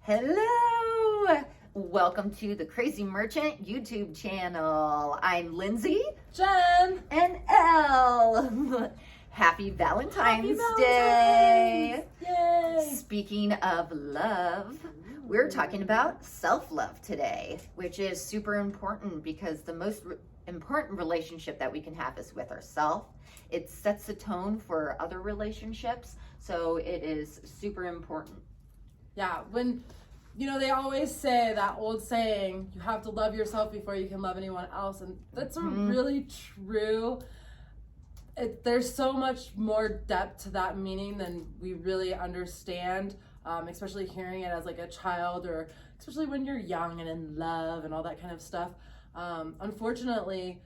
Hello! Welcome to the Crazy Merchant YouTube channel. I'm Lindsay. Jen. And Elle. Happy Valentine's Day. Yay. Speaking of love, we're talking about self-love today, which is super important because the most important relationship that we can have is with ourselves. It sets the tone for other relationships, so it is super important. Yeah, when, they always say that old saying, you have to love yourself before you can love anyone else. And that's really true. There's so much more depth to that meaning than we really understand, especially hearing it as like a child, or especially when you're young and in love and all that kind of stuff. Unfortunately,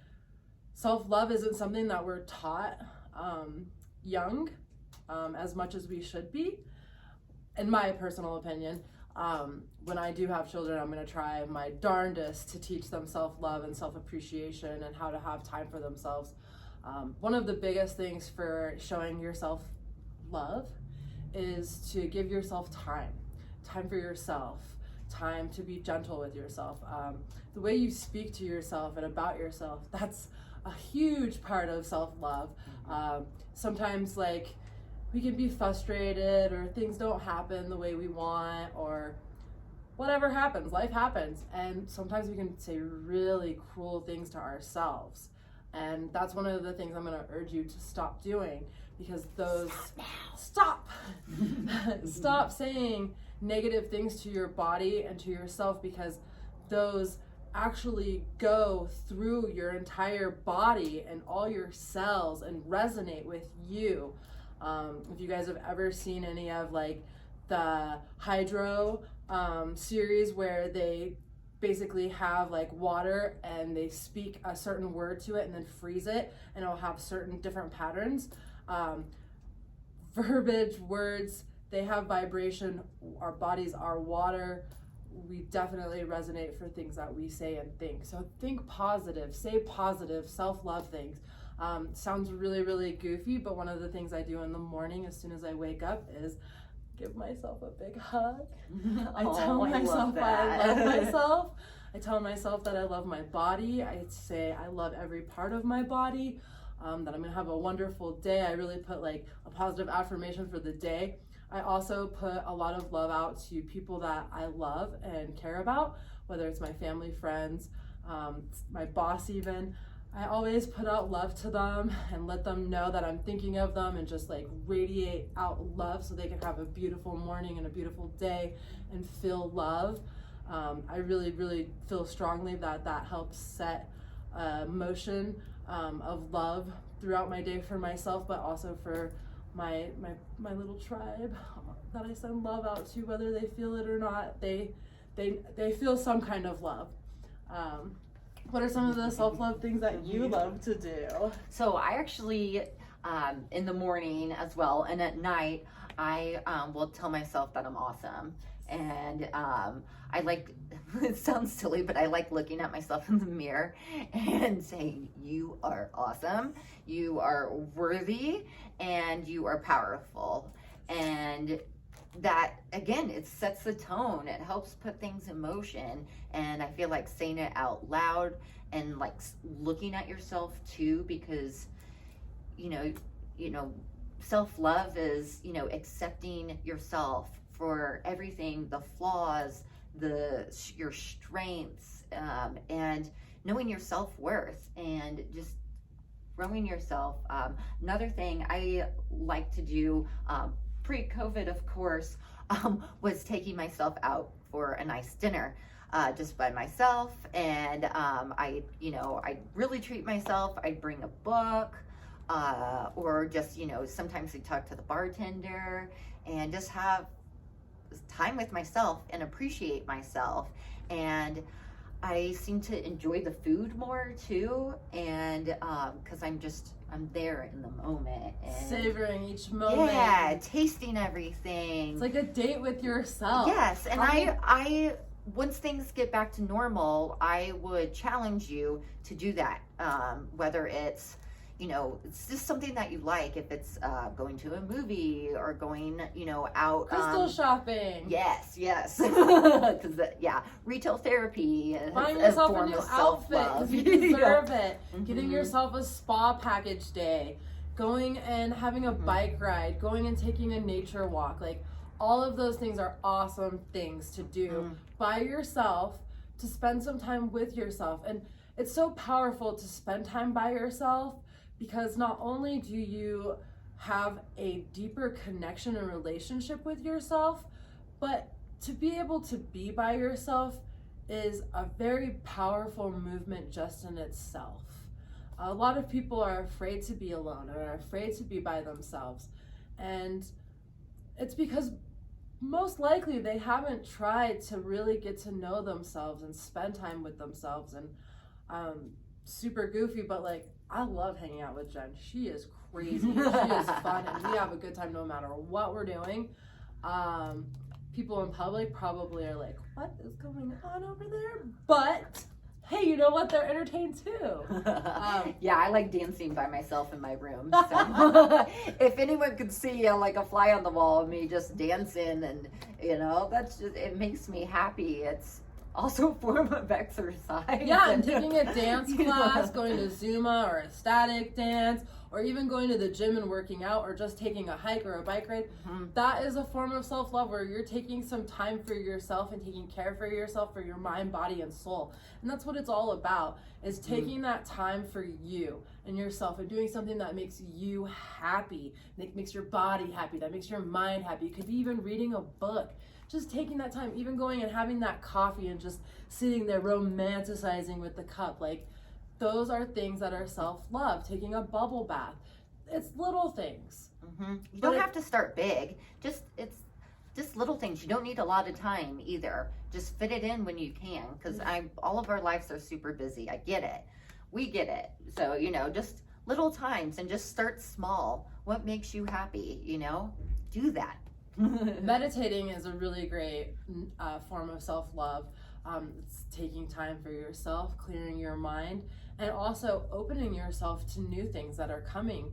self-love isn't something that we're taught young as much as we should be, in my personal opinion. When I do have children, I'm going to try my darndest to teach them self-love and self-appreciation and how to have time for themselves. One of the biggest things for showing yourself love is to give yourself time for yourself, time to be gentle with yourself. The way you speak to yourself and about yourself, that's a huge part of self-love. Sometimes we can be frustrated, or things don't happen the way we want, or whatever happens, life happens. And sometimes we can say really cruel things to ourselves. And that's one of the things I'm going to urge you to stop doing, because stop saying negative things to your body and to yourself, because those actually go through your entire body and all your cells and resonate with you. If you guys have ever seen any of the Hydro series, where they basically have water and they speak a certain word to it and then freeze it, and it'll have certain different patterns. Verbiage, words, they have vibration. Our bodies are water. We definitely resonate for things that we say and think. So think positive, say positive, self-love things. Sounds really, really goofy, but one of the things I do in the morning as soon as I wake up is give myself a big hug. I tell myself I love myself. I tell myself that I love my body. I say I love every part of my body, that I'm going to have a wonderful day. I really put a positive affirmation for the day. I also put a lot of love out to people that I love and care about, whether it's my family, friends, my boss even. I always put out love to them and let them know that I'm thinking of them, and just radiate out love so they can have a beautiful morning and a beautiful day and feel love. I really, really feel strongly that helps set a motion of love throughout my day for myself, but also for my little tribe that I send love out to, whether they feel it or not. They feel some kind of love. What are some of the self-love things that you love to do? So I actually, in the morning as well, and at night, I will tell myself that I'm awesome. And I it sounds silly, but I like looking at myself in the mirror and saying, you are awesome, you are worthy, and you are powerful. And that, again, it sets the tone. It helps put things in motion. And I feel like saying it out loud and looking at yourself too, because self-love is accepting yourself for everything, the flaws, your strengths, and knowing your self-worth and just growing yourself. Another thing I like to do, pre-COVID, of course, was taking myself out for a nice dinner, just by myself. And I really treat myself. I'd bring a book, or just, sometimes I talk to the bartender and just have time with myself and appreciate myself. And I seem to enjoy the food more too, and because I'm there in the moment and savoring each moment. Yeah, tasting everything. It's like a date with yourself. Yes, and I once things get back to normal, I would challenge you to do that. Whether it's it's just something that you like. If it's going to a movie or going, out. Crystal shopping. Yes. Because, retail therapy is buying a yourself a form new of outfit self-love. because you deserve it. Mhm. Getting yourself a spa package day. Going and having a bike ride. Going and taking a nature walk. Like, all of those things are awesome things to do by yourself, to spend some time with yourself. And it's so powerful to spend time by yourself, because not only do you have a deeper connection and relationship with yourself, but to be able to be by yourself is a very powerful movement just in itself. A lot of people are afraid to be alone or are afraid to be by themselves. And it's because most likely they haven't tried to really get to know themselves and spend time with themselves. And super goofy, but like, I love hanging out with Jen. She is crazy. She is fun, and we have a good time no matter what we're doing. People in public probably are like, what is going on over there? But hey, you know what? They're entertained too. Yeah, I like dancing by myself in my room. So if anyone could see like a fly on the wall of me just dancing, and that's just, it makes me happy. It's also a form of exercise. Yeah, and taking a dance class, going to Zumba or a static dance, or even going to the gym and working out, or just taking a hike or a bike ride, that is a form of self-love where you're taking some time for yourself and taking care for yourself, for your mind, body, and soul. And that's what it's all about, is taking that time for you and yourself and doing something that makes you happy, that makes your body happy, that makes your mind happy. It could be even reading a book. Just taking that time, even going and having that coffee and just sitting there romanticizing with the cup. Like, those are things that are self-love. Taking a bubble bath. It's little things. You don't have to start big. It's just little things. You don't need a lot of time either. Just fit it in when you can, because all of our lives are super busy. I get it. We get it. So, just little times, and just start small. What makes you happy, do that. Meditating is a really great form of self-love. It's taking time for yourself, clearing your mind, and also opening yourself to new things that are coming.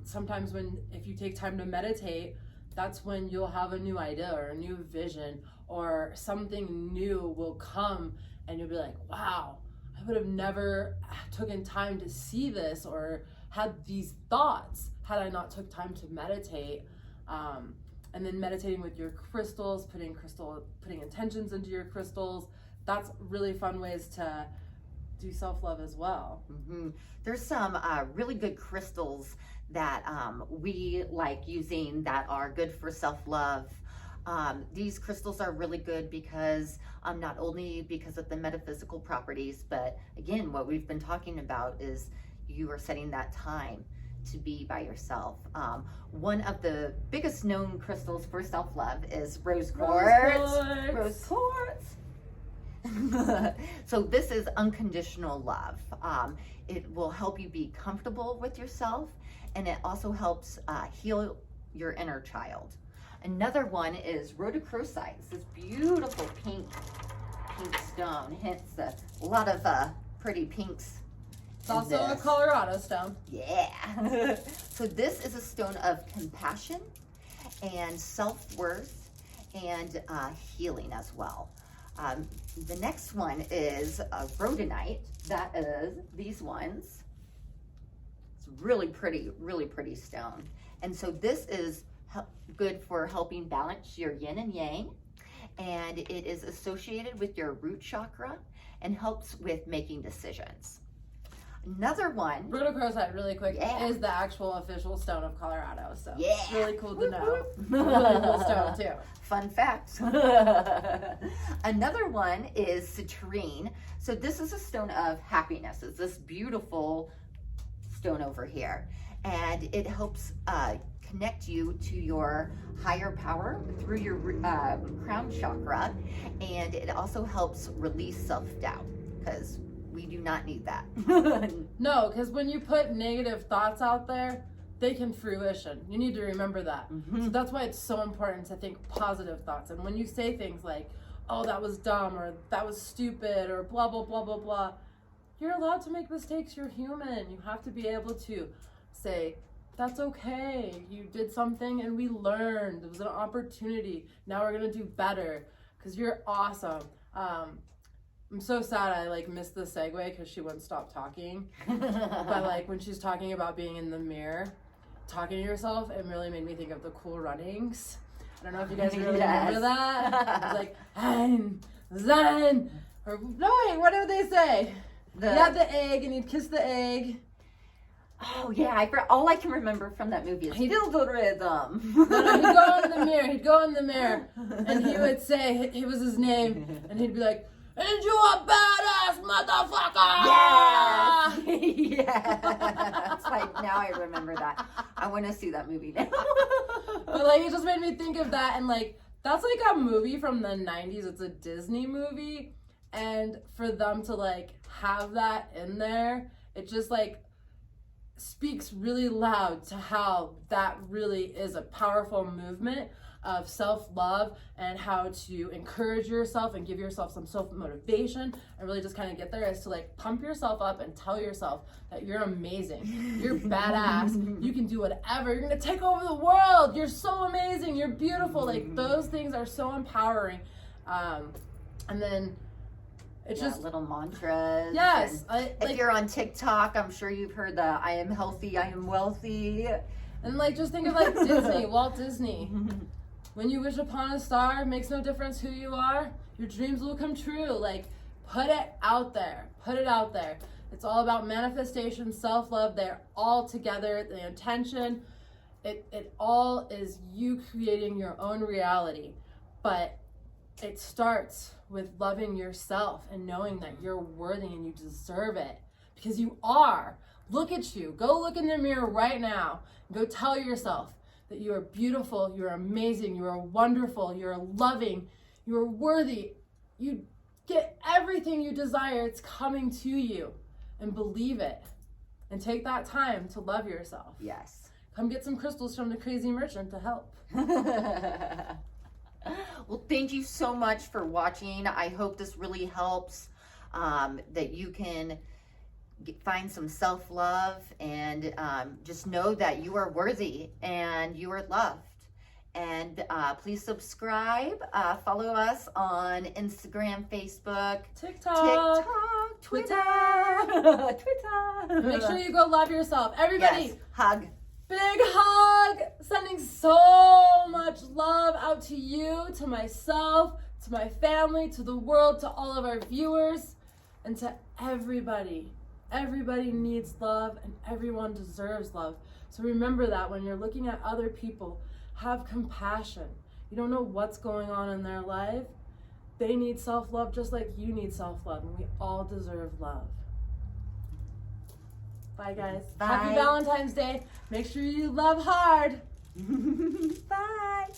Sometimes if you take time to meditate, that's when you'll have a new idea or a new vision, or something new will come, and you'll be like, wow, I would have never taken time to see this or had these thoughts had I not took time to meditate. And then meditating with your crystals, putting intentions into your crystals. That's really fun ways to do self-love as well. There's some really good crystals that we like using that are good for self-love. These crystals are really good because not only because of the metaphysical properties, but again, what we've been talking about is you are setting that time to be by yourself. One of the biggest known crystals for self-love is rose quartz. Rose quartz. So this is unconditional love. It will help you be comfortable with yourself, and it also helps heal your inner child. Another one is rhodochrosite. It's this beautiful pink stone. Hence a lot of pretty pinks. It's also a Colorado stone. Yeah. So this is a stone of compassion and self-worth and healing as well. The next one is rhodonite. That is these ones. It's really pretty stone. And so this is good for helping balance your yin and yang. And it is associated with your root chakra and helps with making decisions. Another one, rhodochrosite, really quick, is the actual official stone of Colorado. So it's really cool to know. Really cool stone too. Fun fact. Another one is citrine. So this is a stone of happiness. It's this beautiful stone over here, and it helps connect you to your higher power through your crown chakra, and it also helps release self-doubt, because we do not need that. No, because when you put negative thoughts out there, they can fruition. You need to remember that. So that's why it's so important to think positive thoughts. And when you say things like, oh, that was dumb, or that was stupid, or blah, blah, blah, blah, blah, you're allowed to make mistakes. You're human. You have to be able to say, that's okay. You did something and we learned. It was an opportunity. Now we're going to do better because you're awesome. I'm so sad I like missed the segue because she wouldn't stop talking. But like when she's talking about being in the mirror, talking to yourself, it really made me think of the Cool Runnings. I don't know if you guys really remember that. It's like, Ein, Sein, or no wait, what do they say? You had the egg and you'd kiss the egg. Oh yeah, all I can remember from that movie is feel the rhythm. No, he'd go in the mirror, and he would say, it was his name, and he'd be like, and you a badass motherfucker! Yes! Yes! Like, now I remember that. I want to see that movie now. But like, it just made me think of that, and like, that's like a movie from the 90s. It's a Disney movie, and for them to like have that in there, it just like speaks really loud to how that really is a powerful movement of self-love and how to encourage yourself and give yourself some self-motivation and really just kind of get there is to like pump yourself up and tell yourself that you're amazing, you're badass, you can do whatever, you're gonna take over the world, you're so amazing, you're beautiful. Like those things are so empowering. And then it's just little mantras. Yes. If you're on TikTok, I'm sure you've heard the I am healthy, I am wealthy. And like just think of like Disney, Walt Disney. When you wish upon a star, it makes no difference who you are, your dreams will come true. Like put it out there. Put it out there. It's all about manifestation, self-love. They're all together. The intention, it all is you creating your own reality. But it starts with loving yourself and knowing that you're worthy and you deserve it because you are. Look at you. Go look in the mirror right now and go tell yourself that you are beautiful, you're amazing, you are wonderful, you're loving, you are worthy. You get everything you desire. It's coming to you, and believe it. And take that time to love yourself. Yes. Come get some crystals from the crazy merchant to help. Well, thank you so much for watching. I hope this really helps, that you can find some self-love and just know that you are worthy and you are loved. And please subscribe, follow us on Instagram, Facebook, TikTok, Twitter. Make sure you go love yourself. Everybody, yes. Hug. Big hug. Sending so much love out to you, to myself, to my family, to the world, to all of our viewers, and to everybody. Everybody needs love and everyone deserves love. So remember that when you're looking at other people, have compassion. You don't know what's going on in their life. They need self-love just like you need self-love, and we all deserve love. Bye, guys. Bye. Happy Valentine's Day. Make sure you love hard. Bye.